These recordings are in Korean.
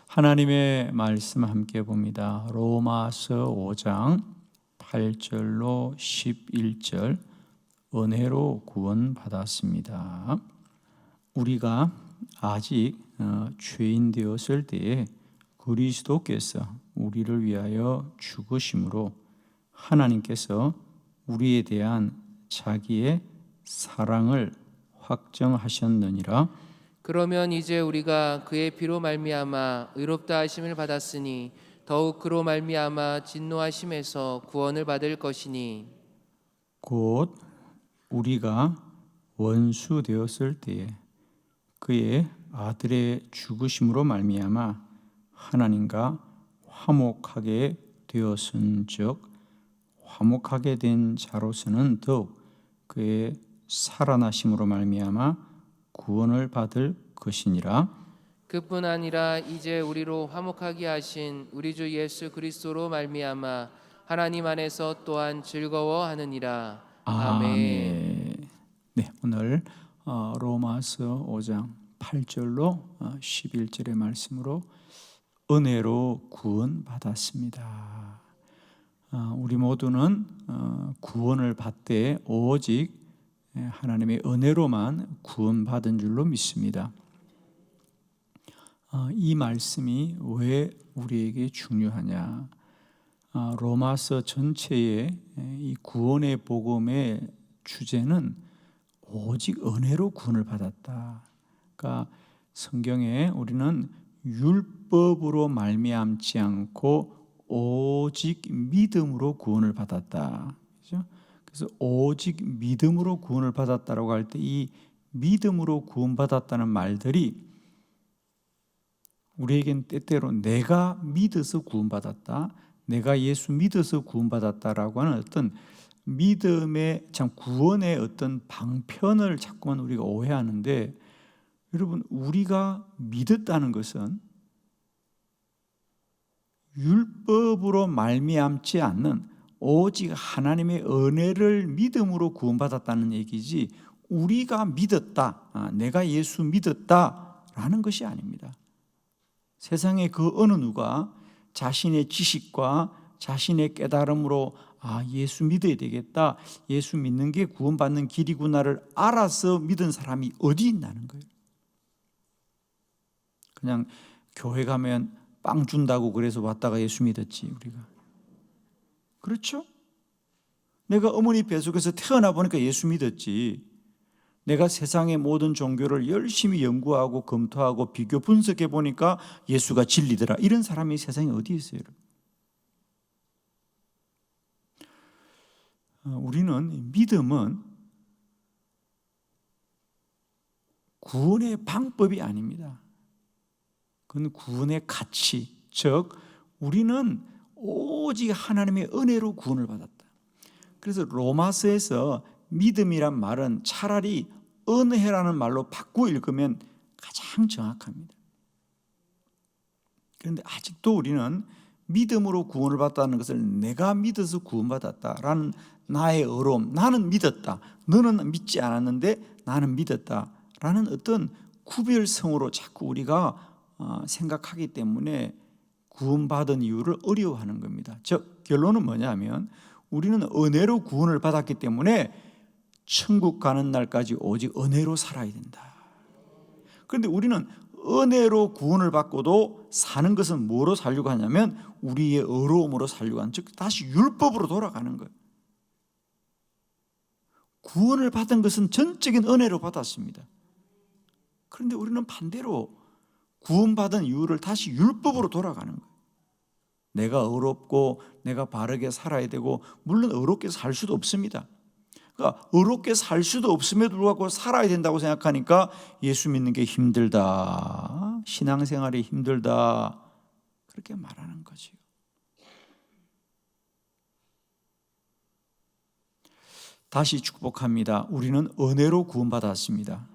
하나님의 말씀 함께 봅니다. 로마서 5장 8절로 11절 은혜로 구원받았습니다. 우리가 아직 죄인 되었을 때에 그리스도께서 우리를 위하여 죽으심으로 하나님께서 우리에 대한 자기의 사랑을 확정하셨느니라. 그러면 이제 우리가 그의 피로 말미암아 의롭다 하심을 받았으니 더욱 그로 말미암아 진노하심에서 구원을 받을 것이니 곧 우리가 원수 되었을 때에 그의 아들의 죽으심으로 말미암아 하나님과 화목하게 되었은즉 화목하게 된 자로서는 더욱 그의 살아나심으로 말미암아 구원을 받을 것이니라. 그뿐 아니라 이제 우리로 화목하게 하신 우리 주 예수 그리스도로 말미암아 하나님 안에서 또한 즐거워하느니라. 아멘. 네, 오늘 로마서 5장 8절로 11절의 말씀으로 은혜로 구원받았습니다. 우리 모두는 구원을 받되 오직 하나님의 은혜로만 구원받은 줄로 믿습니다. 이 말씀이 왜 우리에게 중요하냐? 로마서 전체의 이 구원의 복음의 주제는 오직 은혜로 구원을 받았다. 그러니까 성경에 우리는 율법으로 말미암지 않고 오직 믿음으로 구원을 받았다. 그렇죠? 그래서 오직 믿음으로 구원을 받았다라고 할 때 이 믿음으로 구원받았다는 말들이 우리에겐 때때로 내가 믿어서 구원받았다, 내가 예수 믿어서 구원받았다라고 하는 어떤 믿음의 참 구원의 어떤 방편을 자꾸만 우리가 오해하는데, 여러분, 우리가 믿었다는 것은 율법으로 말미암지 않는 오직 하나님의 은혜를 믿음으로 구원받았다는 얘기지, 우리가 믿었다, 내가 예수 믿었다라는 것이 아닙니다. 세상에 그 어느 누가 자신의 지식과 자신의 깨달음으로 예수 믿어야 되겠다, 예수 믿는 게 구원받는 길이구나를 알아서 믿은 사람이 어디 있나는 거예요. 그냥 교회 가면 빵 준다고 그래서 왔다가 예수 믿었지 우리가. 그렇죠? 내가 어머니 뱃속에서 태어나 보니까 예수 믿었지. 내가 세상의 모든 종교를 열심히 연구하고 검토하고 비교 분석해 보니까 예수가 진리더라. 이런 사람이 세상에 어디 있어요? 우리는 믿음은 구원의 방법이 아닙니다. 그건 구원의 가치, 즉 우리는 오직 하나님의 은혜로 구원을 받았다. 그래서 로마서에서 믿음이란 말은 차라리 은혜라는 말로 바꾸어 읽으면 가장 정확합니다. 그런데 아직도 우리는 믿음으로 구원을 받았다는 것을 내가 믿어서 구원받았다라는 나의 어려움, 나는 믿었다, 너는 믿지 않았는데 나는 믿었다라는 어떤 구별성으로 자꾸 우리가 생각하기 때문에 구원받은 이유를 어려워하는 겁니다. 즉 결론은 뭐냐면 우리는 은혜로 구원을 받았기 때문에 천국 가는 날까지 오직 은혜로 살아야 된다. 그런데 우리는 은혜로 구원을 받고도 사는 것은 뭐로 살려고 하냐면 우리의 어려움으로 살려고 하는, 즉 다시 율법으로 돌아가는 거예요. 구원을 받은 것은 전적인 은혜로 받았습니다. 그런데 우리는 반대로 구원받은 이유를 다시 율법으로 돌아가는 거예요. 내가 어렵고 내가 바르게 살아야 되고, 물론 어렵게 살 수도 없습니다. 그러니까 어렵게 살 수도 없음에도 불구하고 살아야 된다고 생각하니까 예수 믿는 게 힘들다, 신앙생활이 힘들다, 그렇게 말하는 거죠. 다시 축복합니다. 우리는 은혜로 구원받았습니다.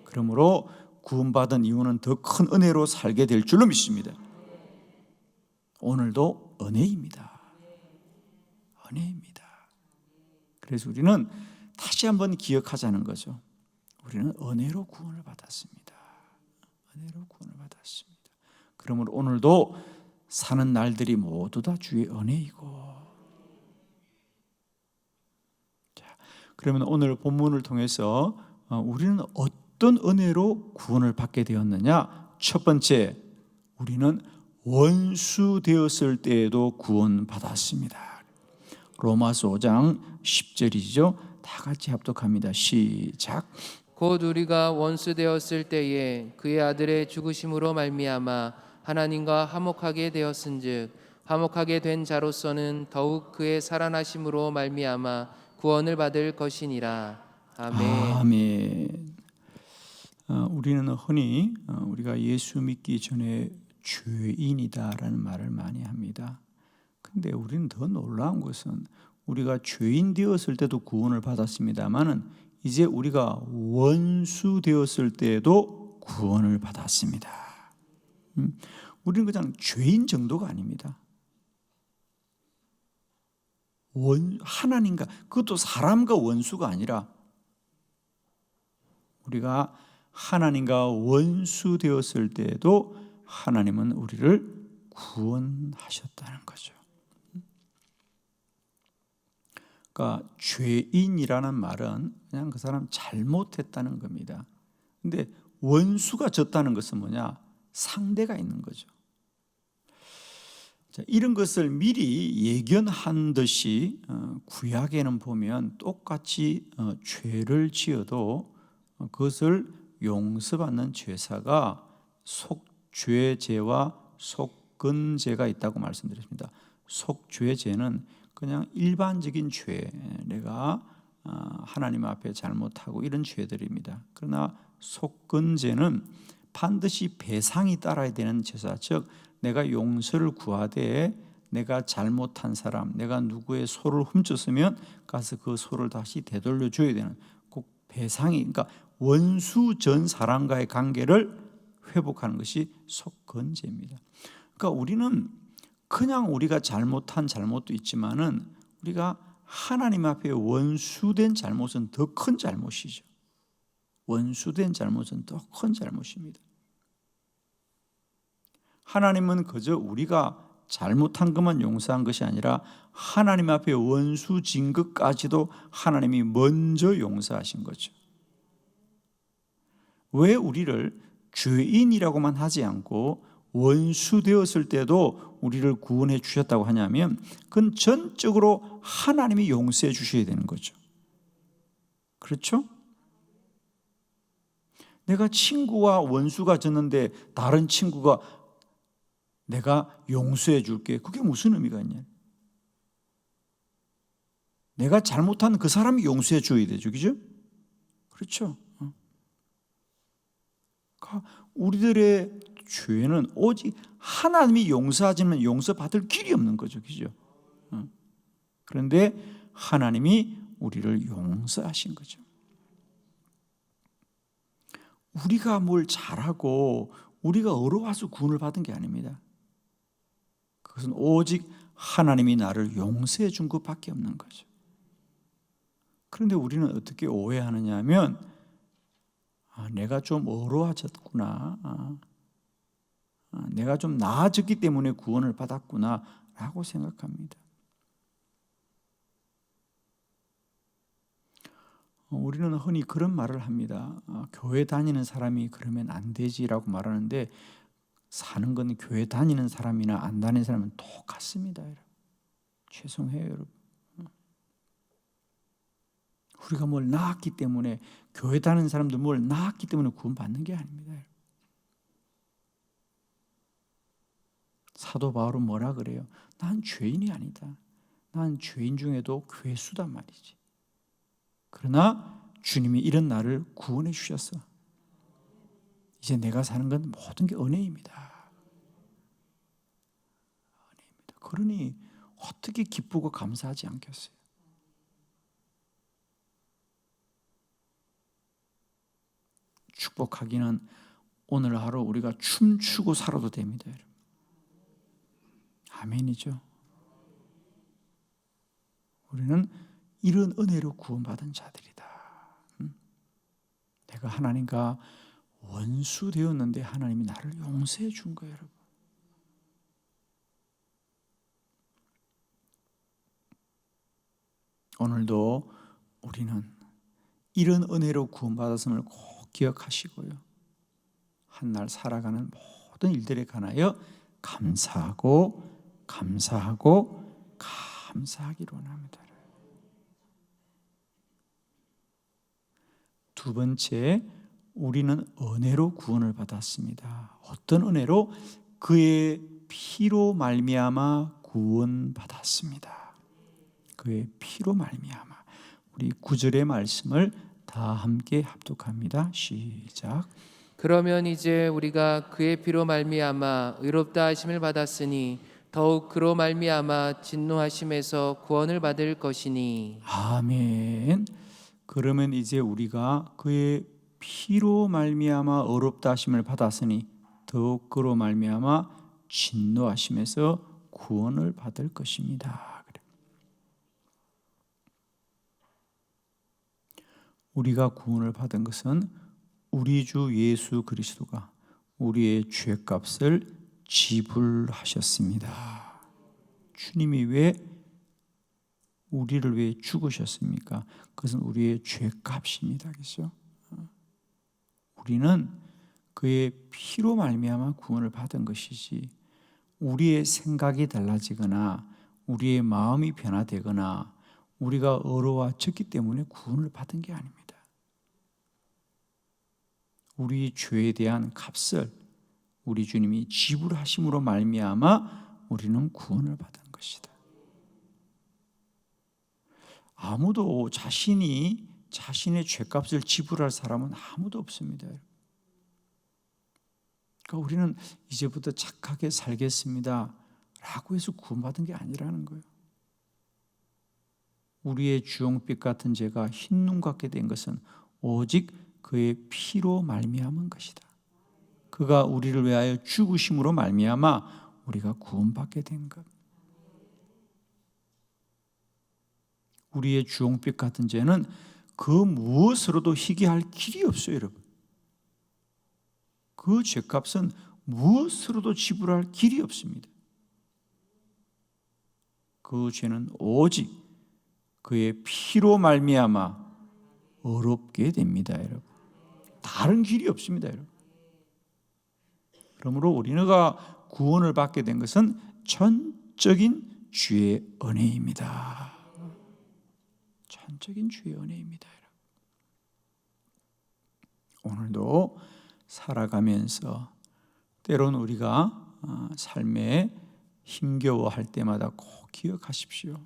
그러므로 구원받은 이유는 더 큰 은혜로 살게 될 줄로 믿습니다. 오늘도 은혜입니다. 은혜입니다. 그래서 우리는 다시 한번 기억하자는 거죠. 우리는 은혜로 구원을 받았습니다. 은혜로 구원을 받았습니다. 그러므로 오늘도 사는 날들이 모두 다 주의 은혜이고. 자, 그러면 오늘 본문을 통해서 우리는 어떤 은혜로 구원을 받게 되었느냐? 첫 번째, 우리는 원수 되었을 때에도 구원받았습니다. 로마서 5장 10절이죠. 다 같이 합독합니다. 시작. 곧 우리가 원수 되었을 때에 그의 아들의 죽으심으로 말미암아 하나님과 화목하게 되었은즉 화목하게 된 자로서는 더욱 그의 살아나심으로 말미암아 구원을 받을 것이니라. 아멘. 아멘. 우리는 흔히 우리가 예수 믿기 전에 죄인이다라는 말을 많이 합니다. 근데 우리는 더 놀라운 것은 우리가 죄인 되었을 때도 구원을 받았습니다만은 이제 우리가 원수 되었을 때도 구원을 받았습니다. 우리는 그냥 죄인 정도가 아닙니다. 하나님과, 그것도 사람과 원수가 아니라 우리가 하나님과 원수 되었을 때에도 하나님은 우리를 구원하셨다는 거죠. 그러니까 죄인이라는 말은 그냥 그 사람 잘못했다는 겁니다. 근데 원수가 졌다는 것은 뭐냐? 상대가 있는 거죠. 자, 이런 것을 미리 예견한 듯이 구약에는 보면 똑같이 죄를 지어도 그것을 용서받는 죄사가 속죄죄와 속건죄가 있다고 말씀드렸습니다. 속죄죄는 그냥 일반적인 죄, 내가 하나님 앞에 잘못하고 이런 죄들입니다. 그러나 속건죄는 반드시 배상이 따라야 되는 제사, 즉 내가 용서를 구하되 내가 잘못한 사람, 내가 누구의 소를 훔쳤으면 가서 그 소를 다시 되돌려 줘야 되는 꼭 배상이, 그러니까 원수 전 사람과의 관계를 회복하는 것이 속건죄입니다. 그러니까 우리는 그냥 우리가 잘못한 잘못도 있지만은 우리가 하나님 앞에 원수된 잘못은 더 큰 잘못이죠. 원수된 잘못은 더 큰 잘못입니다. 하나님은 그저 우리가 잘못한 것만 용서한 것이 아니라 하나님 앞에 원수진 것까지도 하나님이 먼저 용서하신 거죠. 왜 우리를 죄인이라고만 하지 않고 원수 되었을 때도 우리를 구원해 주셨다고 하냐면 그건 전적으로 하나님이 용서해 주셔야 되는 거죠. 그렇죠? 내가 친구와 원수가 졌는데 다른 친구가 내가 용서해 줄게, 그게 무슨 의미가 있냐? 내가 잘못한 그 사람이 용서해 줘야 되죠. 그죠? 그렇죠? 우리들의 죄는 오직 하나님이 용서하지만 용서받을 길이 없는 거죠. 그죠? 그런데 하나님이 우리를 용서하신 거죠. 우리가 뭘 잘하고 우리가 어려워서 구원을 받은 게 아닙니다. 그것은 오직 하나님이 나를 용서해 준 것밖에 없는 거죠. 그런데 우리는 어떻게 오해하느냐 하면 내가 좀 어려워졌구나, 내가 좀 나아졌기 때문에 구원을 받았구나 라고 생각합니다. 우리는 흔히 그런 말을 합니다. 교회 다니는 사람이 그러면 안 되지라고 말하는데 사는 건 교회 다니는 사람이나 안 다니는 사람은 똑같습니다. 여러분. 죄송해요, 여러분. 우리가 뭘 나았기 때문에, 교회 다니는 사람도 뭘 나았기 때문에 구원받는 게 아닙니다. 사도 바울은 뭐라 그래요? 난 죄인이 아니다. 난 죄인 중에도 괴수단 말이지. 그러나 주님이 이런 나를 구원해 주셨어. 이제 내가 사는 건 모든 게 은혜입니다. 은혜입니다. 그러니 어떻게 기쁘고 감사하지 않겠어요? 축복하기는 오늘 하루 우리가 춤추고 살아도 됩니다. 여러분. 아멘이죠. 우리는 이런 은혜로 구원받은 자들이다. 내가 하나님과 원수 되었는데 하나님이 나를 용서해 준 거예요. 여러분. 오늘도 우리는 이런 은혜로 구원받았음을 꼭 기억하시고요. 한날 살아가는 모든 일들에 관하여 감사하고 감사하기로 합니다. 두 번째, 우리는 은혜로 구원을 받았습니다. 어떤 은혜로? 그의 피로 말미암아 구원받았습니다. 그의 피로 말미암아. 우리 9절의 말씀을 다 함께 합독합니다. 시작. 그러면 이제 우리가 그의 피로 말미암아 의롭다 하심을 받았으니 더욱 그로 말미암아 진노하심에서 구원을 받을 것이니. 아멘. 그러면 이제 우리가 그의 피로 말미암아 의롭다 하심을 받았으니 더욱 그로 말미암아 진노하심에서 구원을 받을 것입니다. 우리가 구원을 받은 것은 우리 주 예수 그리스도가 우리의 죄값을 지불하셨습니다. 주님이 왜 우리를 위해 죽으셨습니까? 그것은 우리의 죄값입니다. 그렇죠? 우리는 그의 피로 말미암아 구원을 받은 것이지 우리의 생각이 달라지거나 우리의 마음이 변화되거나 우리가 의로워졌기 때문에 구원을 받은 게 아닙니다. 우리 죄에 대한 값을 우리 주님이 지불하심으로 말미암아 우리는 구원을 받은 것이다. 아무도 자신의 죄값을 지불할 사람은 아무도 없습니다. 그러니까 우리는 이제부터 착하게 살겠습니다 라고 해서 구원받은 게 아니라는 거예요. 우리의 주홍빛 같은 죄가 흰눈 같게 된 것은 오직 그의 피로 말미암은 것이다. 그가 우리를 위하여 죽으심으로 말미암아 우리가 구원받게 된 것. 우리의 주홍빛 같은 죄는 그 무엇으로도 희게할 길이 없어요, 여러분. 그 죄값은 무엇으로도 지불할 길이 없습니다. 그 죄는 오직 그의 피로 말미암아 어렵게 됩니다, 여러분. 다른 길이 없습니다, 여러분. 그러므로 우리가 구원을 받게 된 것은 전적인 주의 은혜입니다. 전적인 주의 은혜입니다, 여러분. 오늘도 살아가면서 때론 우리가 삶에 힘겨워할 때마다 꼭 기억하십시오.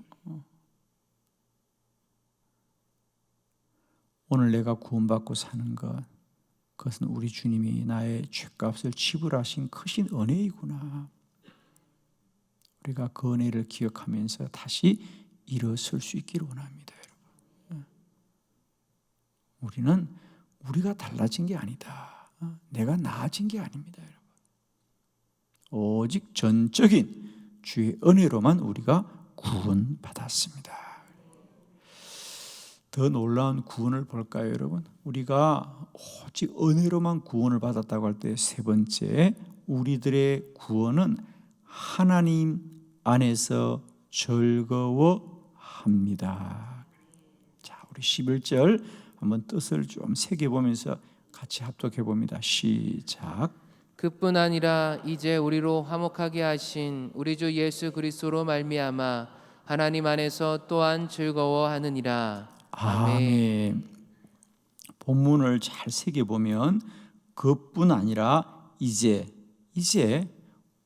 오늘 내가 구원받고 사는 것, 그것은 우리 주님이 나의 죄값을 지불하신 크신 은혜이구나. 우리가 그 은혜를 기억하면서 다시 일어설 수 있기를 원합니다, 여러분. 우리는 우리가 달라진 게 아니다. 내가 나아진 게 아닙니다, 여러분. 오직 전적인 주의 은혜로만 우리가 구원받았습니다. 더 놀라운 구원을 볼까요, 여러분? 우리가 오직 은혜로만 구원을 받았다고 할 때 세 번째, 우리들의 구원은 하나님 안에서 즐거워합니다. 자, 우리 11절 한번 뜻을 좀 새겨보면서 같이 합독해 봅니다. 시작. 그뿐 아니라 이제 우리로 화목하게 하신 우리 주 예수 그리스도로 말미암아 하나님 안에서 또한 즐거워하느니라. 아멘. 본문을 잘 새겨보면 그뿐 아니라 이제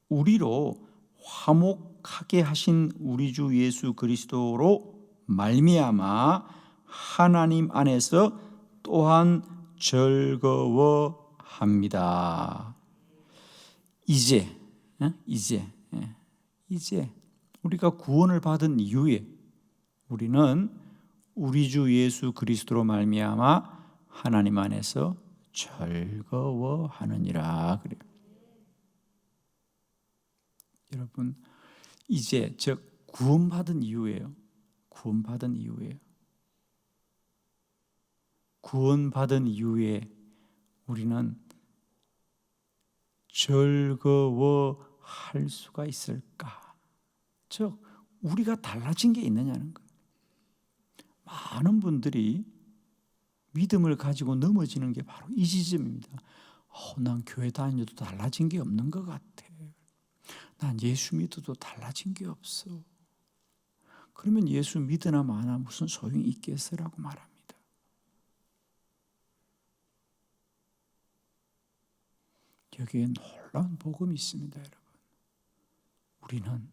우리로 화목하게 하신 우리 주 예수 그리스도로 말미암아 하나님 안에서 또한 즐거워합니다. 이제 우리가 구원을 받은 이후에 우리는 우리 주 예수 그리스도로 말미암아 하나님 안에서 즐거워하느니라 그래요. 여러분, 이제 즉 구원받은 이후에요. 구원받은 이후에 우리는 즐거워할 수가 있을까? 즉 우리가 달라진 게 있느냐는 거예요. 많은 분들이 믿음을 가지고 넘어지는 게 바로 이 지점입니다. 난 교회 다녀도 달라진 게 없는 것 같아. 난 예수 믿어도 달라진 게 없어. 그러면 예수 믿으나 마나 무슨 소용이 있겠어라고 말합니다. 여기에 놀라운 복음이 있습니다, 여러분. 우리는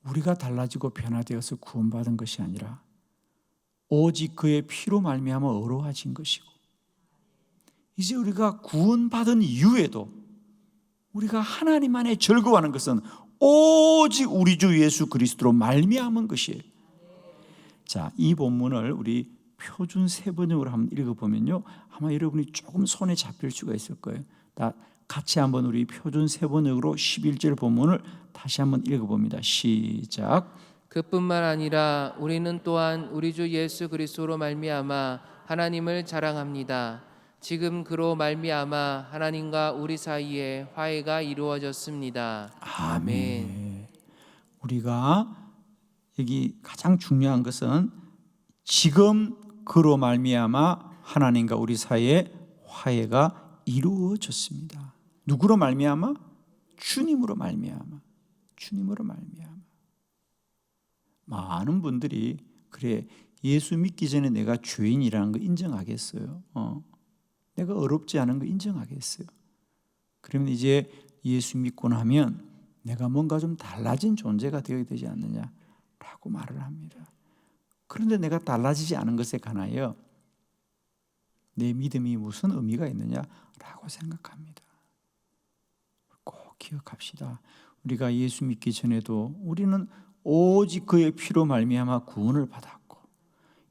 우리가 달라지고 변화되어서 구원받은 것이 아니라 오직 그의 피로 말미암아 의로워진 것이고, 이제 우리가 구원받은 이후에도 우리가 하나님 안에 즐거워하는 것은 오직 우리 주 예수 그리스도로 말미암은 것이에요. 자, 이 본문을 우리 표준 세번역으로 한번 읽어보면요, 아마 여러분이 조금 손에 잡힐 수가 있을 거예요. 같이 한번 우리 표준 세번역으로 11절 본문을 다시 한번 읽어봅니다. 시작. 그뿐만 아니라 우리는 또한 우리 주 예수 그리스도로 말미암아 하나님을 자랑합니다. 지금 그로 말미암아 하나님과 우리 사이에 화해가 이루어졌습니다. 아멘. 우리가 여기 가장 중요한 것은 지금 그로 말미암아 하나님과 우리 사이에 화해가 이루어졌습니다. 누구로 말미암아? 주님으로 말미암아. 주님으로 말미암아. 많은 분들이 그래, 예수 믿기 전에 내가 죄인이라는 거 인정하겠어요? 내가 어렵지 않은 거 인정하겠어요? 그러면 이제 예수 믿고 나면 내가 뭔가 좀 달라진 존재가 되어야 되지 않느냐라고 말을 합니다. 그런데 내가 달라지지 않은 것에 관하여 내 믿음이 무슨 의미가 있느냐라고 생각합니다. 꼭 기억합시다. 우리가 예수 믿기 전에도 우리는 오직 그의 피로 말미암아 구원을 받았고,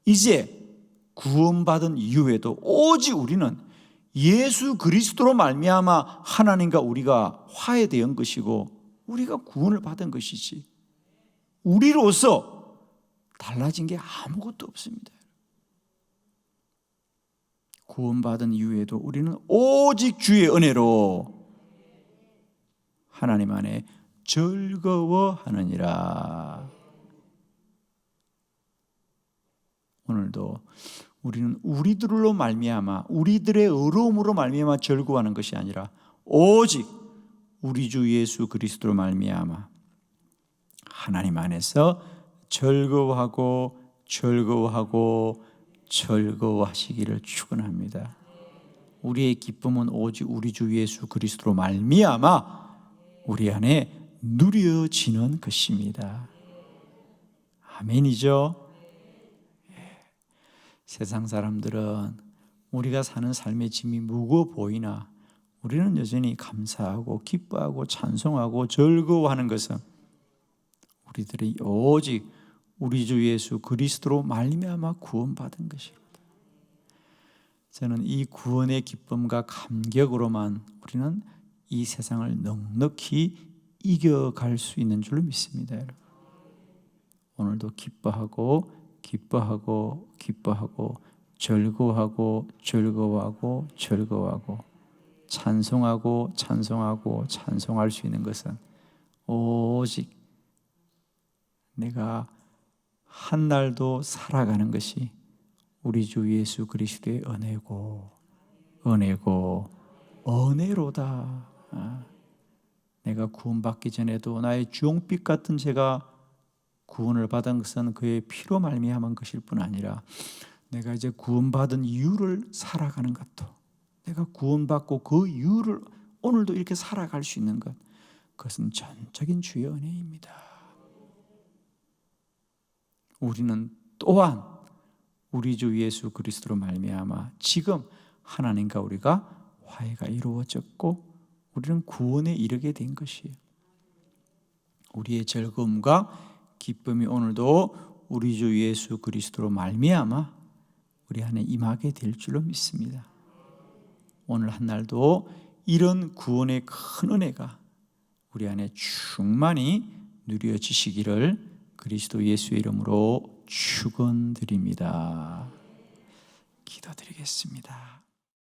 이제 구원받은 이후에도 오직 우리는 예수 그리스도로 말미암아 하나님과 우리가 화해된 것이고 우리가 구원을 받은 것이지, 우리로서 달라진 게 아무것도 없습니다. 구원받은 이후에도 우리는 오직 주의 은혜로 하나님 안에 즐거워하느니라. 오늘도 우리는 우리들로 말미암아, 우리들의 의로움으로 말미암아 즐거워하는 것이 아니라 오직 우리 주 예수 그리스도로 말미암아 하나님 안에서 즐거워하고 즐거워하고 즐거워하시기를 축원합니다. 우리의 기쁨은 오직 우리 주 예수 그리스도로 말미암아 우리 안에 누려지는 것입니다. 아멘이죠? 세상 사람들은 우리가 사는 삶의 짐이 무거워 보이나 우리는 여전히 감사하고 기뻐하고 찬송하고 즐거워하는 것은 우리들이 오직 우리 주 예수 그리스도로 말미암아 구원받은 것입니다. 저는 이 구원의 기쁨과 감격으로만 우리는 이 세상을 넉넉히 이겨갈 수 있는 줄로 믿습니다. 여러분. 오늘도 기뻐하고 기뻐하고 기뻐하고 즐거워하고 즐거워하고 즐거워하고 찬송하고 찬송하고 찬송할 수 있는 것은 오직 내가 한 날도 살아가는 것이 우리 주 예수 그리스도의 은혜고 은혜고 은혜로다. 내가 구원받기 전에도 나의 주홍빛 같은 죄가 구원을 받은 것은 그의 피로 말미암은 것일 뿐 아니라 내가 이제 구원받은 이유를 살아가는 것도, 내가 구원받고 그 이유를 오늘도 이렇게 살아갈 수 있는 것, 그것은 전적인 주의 은혜입니다. 우리는 또한 우리 주 예수 그리스도로 말미암아 지금 하나님과 우리가 화해가 이루어졌고 우리는 구원에 이르게 된 것이에요. 우리의 즐거움과 기쁨이 오늘도 우리 주 예수 그리스도로 말미암아 우리 안에 임하게 될 줄로 믿습니다. 오늘 한 날도 이런 구원의 큰 은혜가 우리 안에 충만히 누려지시기를 그리스도 예수의 이름으로 축원드립니다. 기도드리겠습니다.